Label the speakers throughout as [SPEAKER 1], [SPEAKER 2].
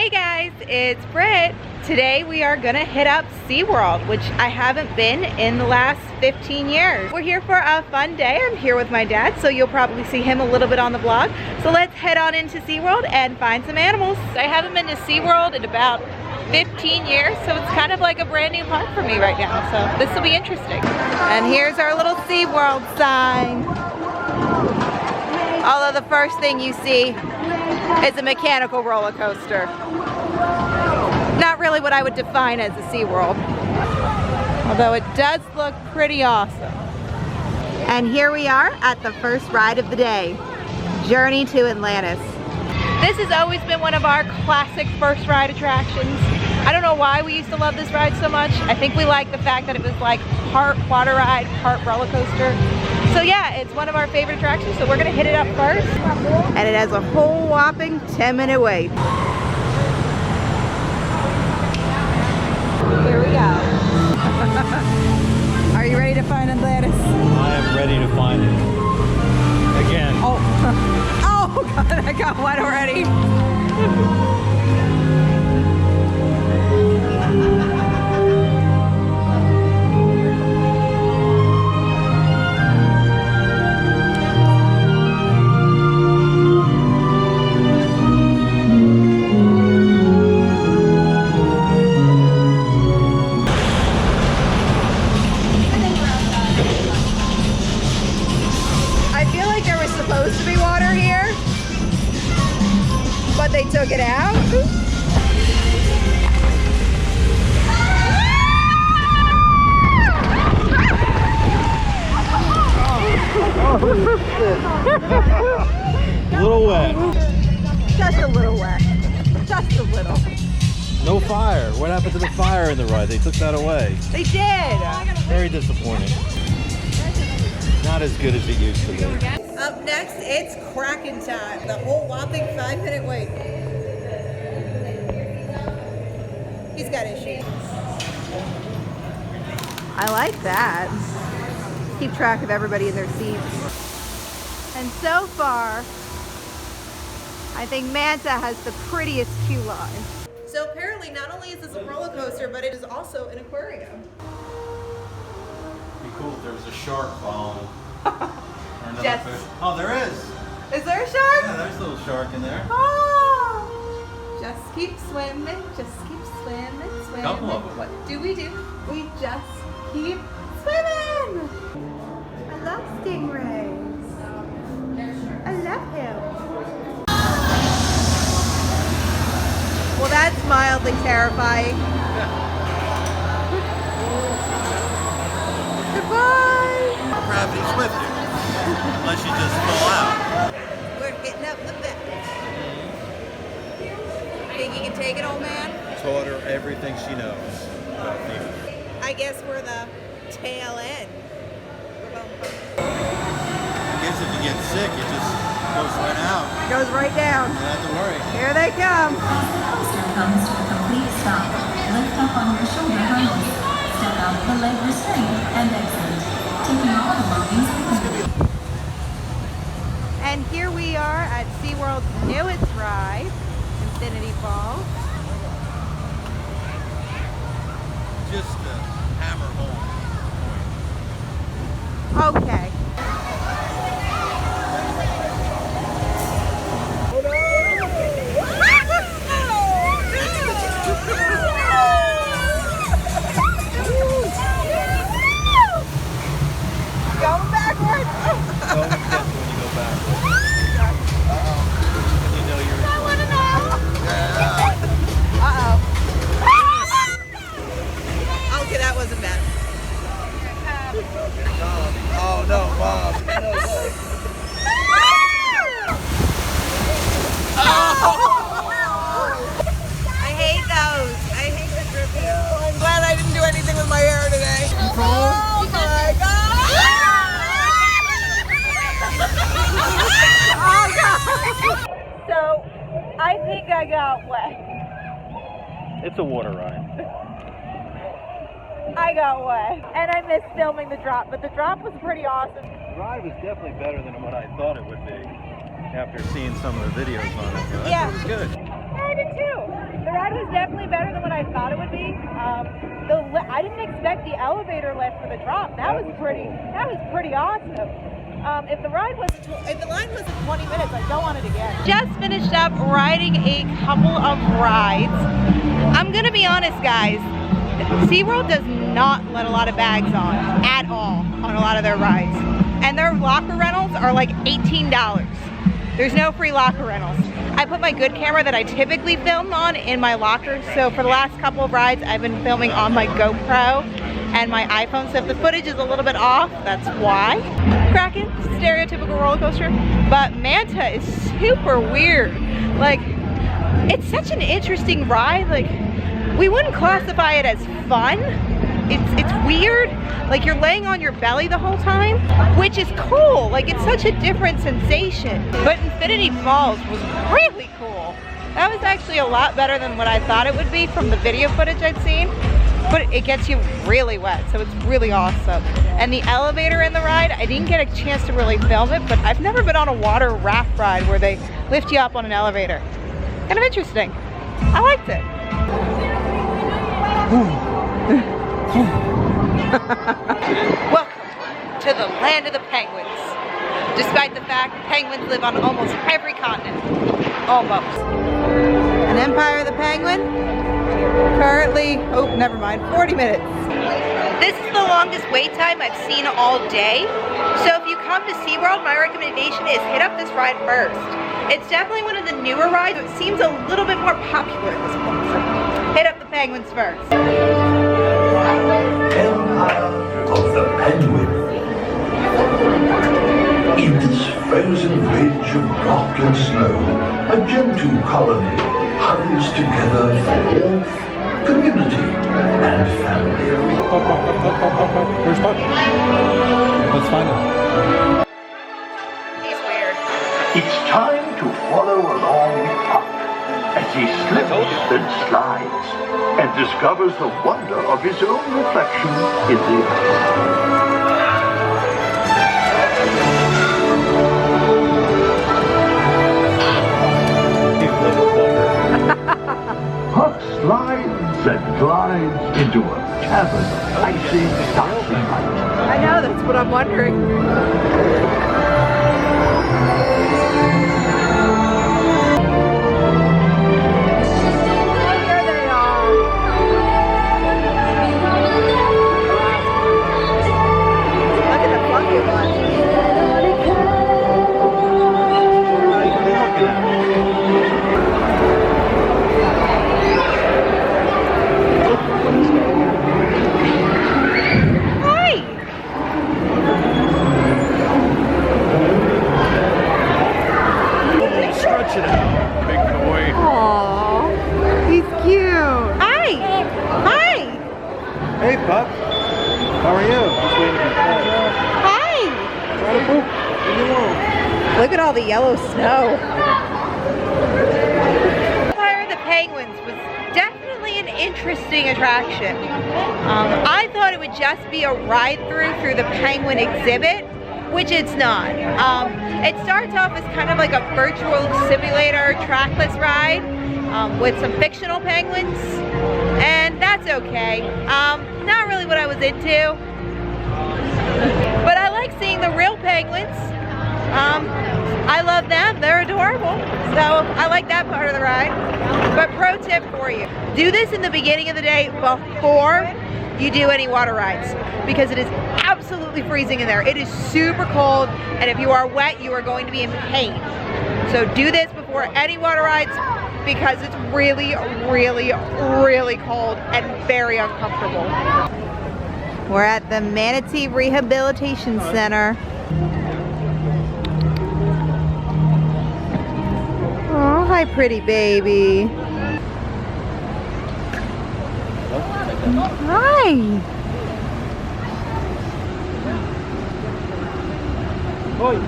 [SPEAKER 1] Hey guys, it's Britt. Today we are gonna hit up SeaWorld, which I haven't been in the last 15 years. We're here for a fun day. I'm here with my dad, so you'll probably see him a little bit on the vlog. So let's head on into SeaWorld and find some animals. I haven't been to SeaWorld in about 15 years, so it's kind of like a brand new park for me right now. So this will be interesting. And here's our little SeaWorld sign. Although the first thing you see is a mechanical roller coaster. Not really what I would define as a SeaWorld. Although it does look pretty awesome. And here we are at the first ride of the day, Journey to Atlantis. This has always been one of our classic first ride attractions. I don't know why we used to love this ride so much. I think we like the fact that it was like part water ride, part roller coaster. So yeah, it's one of our favorite attractions, so we're gonna hit it up first. And it has a whole whopping 10-minute wait. Here we go. Are you ready to find Atlantis?
[SPEAKER 2] I am ready to find it. Again.
[SPEAKER 1] Oh, oh God, I got one already. They took it out.
[SPEAKER 2] A little wet.
[SPEAKER 1] Just a little wet. Just a little.
[SPEAKER 2] No fire. What happened to the fire in the ride? They took that away.
[SPEAKER 1] They did.
[SPEAKER 2] Very disappointing. Not as good as it used to be.
[SPEAKER 1] Up next, it's Kraken time. The whole whopping 5-minute wait. He's got issues. I like that. Keep track of everybody in their seats. And so far, I think Manta has the prettiest queue line. So apparently, not only is this a roller coaster, but it is also an aquarium.
[SPEAKER 2] Be cool if there was a shark following. Or another
[SPEAKER 1] Yes.
[SPEAKER 2] fish. Oh, there is.
[SPEAKER 1] Is there a shark?
[SPEAKER 2] Yeah, there's a little shark in there.
[SPEAKER 1] Oh! Just keep swimming, just keep swimming, swimming.
[SPEAKER 2] Couple of them.
[SPEAKER 1] What do? We just keep swimming! I love stingrays. I love him. Well, that's mildly terrifying. Goodbye!
[SPEAKER 2] Gravity's with you. Unless you just fall out.
[SPEAKER 1] We're getting up the bed. Think you can take it, old man?
[SPEAKER 2] Taught her everything she knows about people.
[SPEAKER 1] I guess we're the tail end.
[SPEAKER 2] I guess if you get sick, it just goes right out.
[SPEAKER 1] Goes right down.
[SPEAKER 2] You don't have to worry.
[SPEAKER 1] Here they come.
[SPEAKER 3] Coaster comes to a complete stop. Lift up on your shoulder harness. Step out of the leg restraint and exit. Taking all belongings with you.
[SPEAKER 1] And here we are at SeaWorld's newest ride, Infinity Falls.
[SPEAKER 2] Just to hammer home.
[SPEAKER 1] Okay. Going backwards.
[SPEAKER 2] It's always gets when you go backwards. You know you're
[SPEAKER 1] I want to know. Uh-oh. Okay, that wasn't bad.
[SPEAKER 2] Oh no, Bob.
[SPEAKER 1] I hate those. I hate the dripping. I'm glad I didn't do anything with my hair today. Oh my God. Oh God. So, I think I got wet.
[SPEAKER 2] It's a water ride.
[SPEAKER 1] I got wet. And I missed filming the drop, but the drop was pretty awesome.
[SPEAKER 2] The ride was definitely better than what I thought it would be after seeing some of the videos on it. So
[SPEAKER 1] Yeah.
[SPEAKER 2] it was good.
[SPEAKER 1] I did too. The ride was definitely better than what I thought it would be. I didn't expect the elevator lift for the drop. That was pretty awesome. If the line wasn't 20 minutes, I'd go on it again. Just finished up riding a couple of rides. I'm gonna be honest, guys. SeaWorld does not let a lot of bags on at all on a lot of their rides. And their locker rentals are like $18. There's no free locker rentals. I put my good camera that I typically film on in my locker. So for the last couple of rides, I've been filming on my GoPro and my iPhone. So if the footage is a little bit off, that's why. Kraken, stereotypical roller coaster. But Manta is super weird. Like, it's such an interesting ride. Like, we wouldn't classify it as fun. It's weird. Like, you're laying on your belly the whole time, which is cool. Like, it's such a different sensation. But Infinity Falls was really cool. That was actually a lot better than what I thought it would be from the video footage I'd seen. But it gets you really wet, so it's really awesome. And the elevator in the ride, I didn't get a chance to really film it, but I've never been on a water raft ride where they lift you up on an elevator. Kind of interesting. I liked it. Welcome to the land of the penguins. Despite the fact penguins live on almost every continent. Almost. An Empire of the Penguin? Currently, oh, never mind, 40 minutes. This is the longest wait time I've seen all day. So if you come to SeaWorld, my recommendation is hit up this ride first. It's definitely one of the newer rides. It seems a little bit more popular at this point. So hit up the penguins first.
[SPEAKER 4] Empire of the Penguin. In this frozen ridge of rock and snow, a gentle colony huddles together for warmth, community, and family.
[SPEAKER 2] Where's Puck? Let's find him.
[SPEAKER 1] He's weird.
[SPEAKER 4] It's time to follow along with Puck as he slips and slides and discovers the wonder of his own reflection in the earth. Puck slides and glides into a cavern of icy, dancing light.
[SPEAKER 1] I know, that's what I'm wondering. There they are. Look at the funky one.
[SPEAKER 2] Stretch it out, big boy.
[SPEAKER 1] Aww, he's cute. Hi. Hi.
[SPEAKER 2] Hey, Puck. How are you? Just waiting to be fed.
[SPEAKER 1] Hi.
[SPEAKER 2] Trying to poop. Leave me alone.
[SPEAKER 1] Look at all the yellow snow. Empire of the Penguins was definitely an interesting attraction. I thought it would just be a ride through the penguin exhibit, which it's not. It starts off as kind of like a virtual simulator trackless ride with some fictional penguins, and that's okay. Not really what I was into, but I like seeing the real penguins. I love them, they're adorable, so I like that part of the ride. But pro tip for you, do this in the beginning of the day before you do any water rides, because it is absolutely freezing in there. It is super cold, and if you are wet, you are going to be in pain. So do this before any water rides, because it's really, really, really cold and very uncomfortable. We're at the Manatee Rehabilitation Center. Oh, hi, pretty baby. Hi.
[SPEAKER 2] Oi.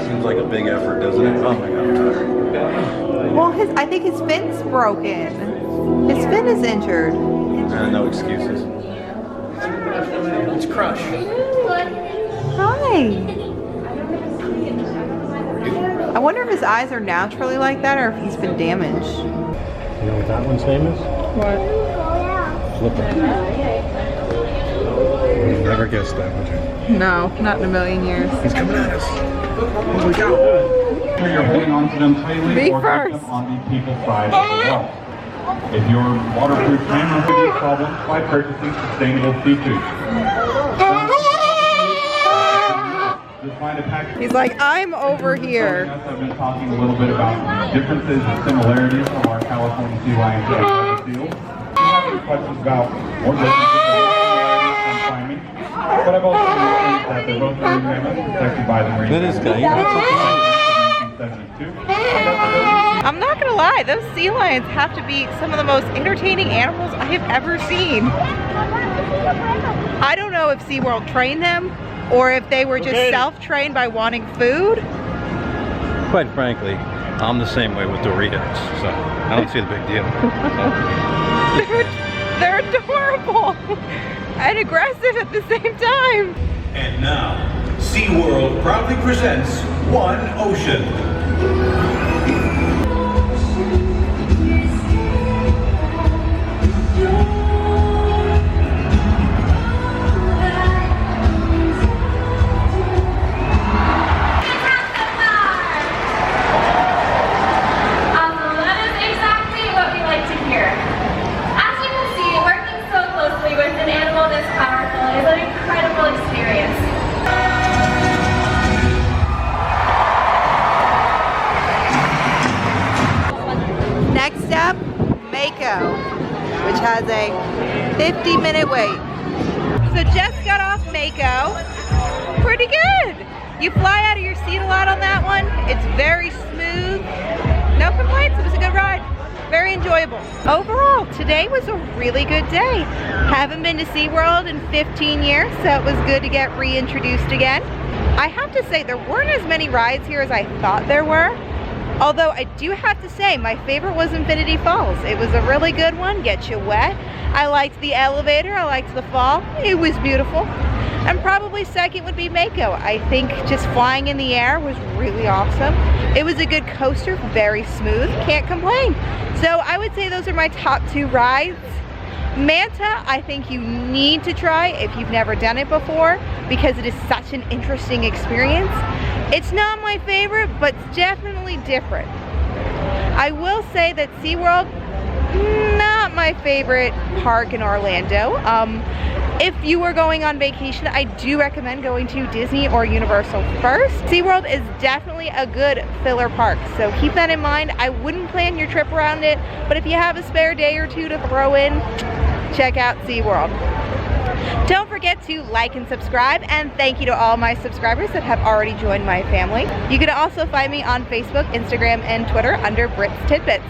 [SPEAKER 2] Seems like a big effort, doesn't it? Oh my god, I'm tired.
[SPEAKER 1] Well, I think his fin's broken. His fin is injured.
[SPEAKER 2] No excuses. It's Crush.
[SPEAKER 1] Hi. wonder if his eyes are naturally like that or if he's been damaged.
[SPEAKER 2] You know what that one's name is?
[SPEAKER 1] What?
[SPEAKER 2] Flipper. You would never guess that, would you?
[SPEAKER 1] No, not in a million years.
[SPEAKER 2] He's coming at us. Holy cow.
[SPEAKER 5] You're holding on to them tightly
[SPEAKER 1] Me
[SPEAKER 5] or
[SPEAKER 1] first.
[SPEAKER 5] keep them on the people side of the wall. If you're waterproof, can remedy these problems by purchasing sustainable seafood. Just find a package.
[SPEAKER 1] He's like, I'm over here.
[SPEAKER 5] I've been talking a little bit about differences and similarities from our California sea lions and other seals. If you have any questions about or differences from climbing, but I've also noticed that they're both marine mammals protected by the Marine
[SPEAKER 2] That is
[SPEAKER 5] Mammal
[SPEAKER 2] good.
[SPEAKER 5] Act of 1972.
[SPEAKER 1] I'm not gonna lie, those sea lions have to be some of the most entertaining animals I have ever seen. I don't know if SeaWorld trained them or if they were just self-trained by wanting food.
[SPEAKER 2] Quite frankly, I'm the same way with Doritos, so I don't see the big deal.
[SPEAKER 1] They're adorable and aggressive at the same time.
[SPEAKER 6] And now, SeaWorld proudly presents One Ocean.
[SPEAKER 7] That is exactly what we like to hear. As you can see, working so closely with an animal this powerful is an incredible experience.
[SPEAKER 1] Next up, Mako, which has a 50-minute wait. So just got off Mako. Pretty good. You fly out of your seat a lot on that one. It's very smooth. No complaints, it was a good ride. Very enjoyable. Overall, today was a really good day. Haven't been to SeaWorld in 15 years, so it was good to get reintroduced again. I have to say, there weren't as many rides here as I thought there were. Although I do have to say, my favorite was Infinity Falls. It was a really good one, gets you wet. I liked the elevator, I liked the fall. It was beautiful. And probably second would be Mako. I think just flying in the air was really awesome. It was a good coaster, very smooth, can't complain. So I would say those are my top 2 rides. Manta, I think you need to try if you've never done it before because it is such an interesting experience. It's not my favorite, but it's definitely different. I will say that SeaWorld, not my favorite park in Orlando. If you were going on vacation, I do recommend going to Disney or Universal first. SeaWorld is definitely a good filler park, so keep that in mind. I wouldn't plan your trip around it, but if you have a spare day or two to throw in, check out SeaWorld. Don't forget to like and subscribe, and thank you to all my subscribers that have already joined my family. You can also find me on Facebook, Instagram, and Twitter under Brit's Tidbits.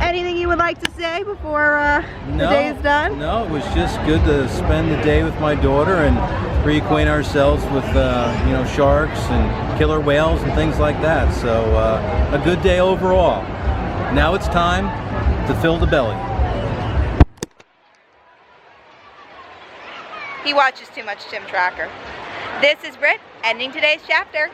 [SPEAKER 1] Anything you would like to say before the day is done?
[SPEAKER 2] No, it was just good to spend the day with my daughter and reacquaint ourselves with you know, sharks and killer whales and things like that. So a good day overall. Now it's time to fill the belly.
[SPEAKER 1] He watches too much Tim Tracker. This is Brit, ending today's chapter.